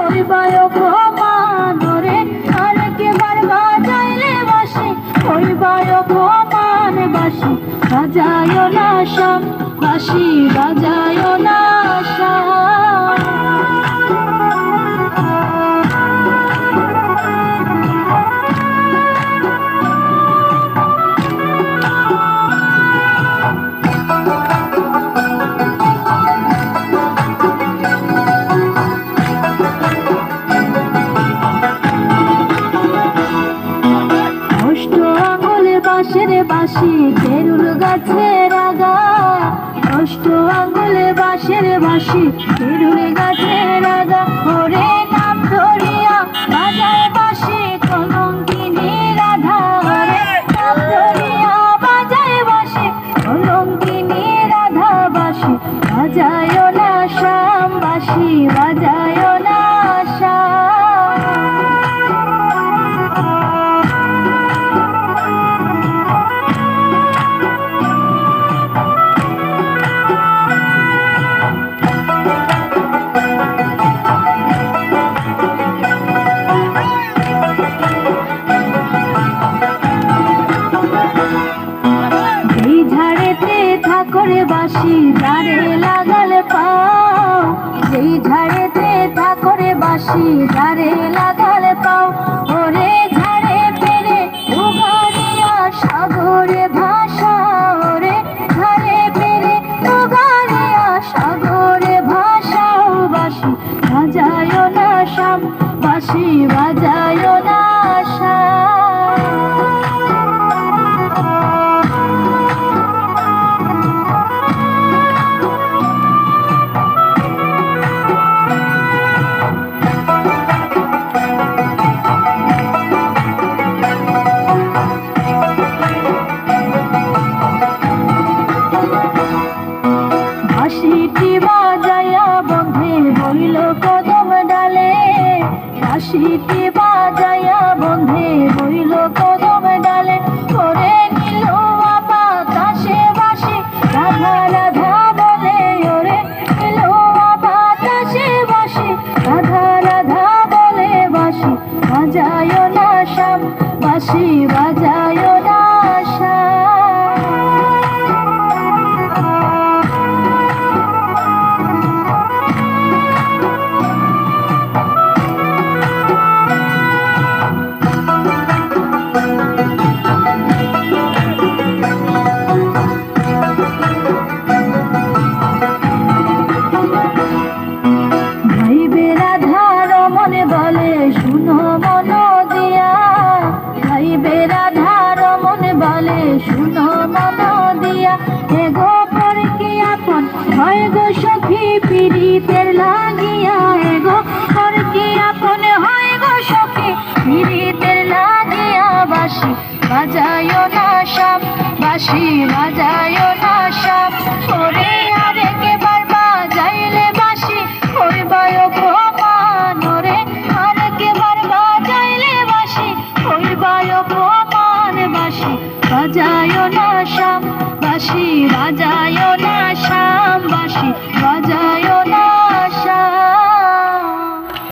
হইবায় অপমান রে আরেকবার বাজাইলে বাঁশি হইবায় অপমান বাঁশি বাজায় না শাম বাঁশি বাজায় না শাম বাঁশের বাঁশি তেরুল গাছের আগা অষ্ট আঙুলে বাঁশের বাঁশি তেরুল গাছের আগা ওরে নাম ধরিয়া বাজায় বাঁশি কলঙ্কিনী রাধা ওরে নাম ধরিয়া বাজায় বাঁশি কলঙ্কিনী রাধা বাঁশি বাজায় না শাম বাঁশি বাজায় না করে বাঁশি ধারে লাগাল পাও যেই ঝাড়েতে থাকরে বাঁশি ধারে লাগাল পাও ওরে ঝাড়ে পেরে উগারিয়া সাগরে ভাষা ওরে ঝাড়ে পেরে উগারিয়া সাগরে ভাষাও বাঁশি বাজায় না শাম বাঁশি বাজায় না বাঁশিটি বাজায়া বন্ধে বইল কদম ডালে বাঁশিটি বাজায়া বন্ধে বইল কদম ডালে ওরে নীল বাতাসে বাঁশি রাধা রাধা বলে ওরে নীল বাতাসে বাঁশি রাধা রাধা বলে বাঁশি বাজায় না শাম বাঁশি বাজায় না বলে শুনো মন দিয়া গাইবে রাধার মন বলে শুনো মন দিয়া এগো পর কি আপন হয় গো সখী পীড়িতের লাগিয়া এগো পর কি আপন হয় গো সখী পীড়িতের লাগিয়া বাঁশি বাজায় না শাম বাঁশি বাজায়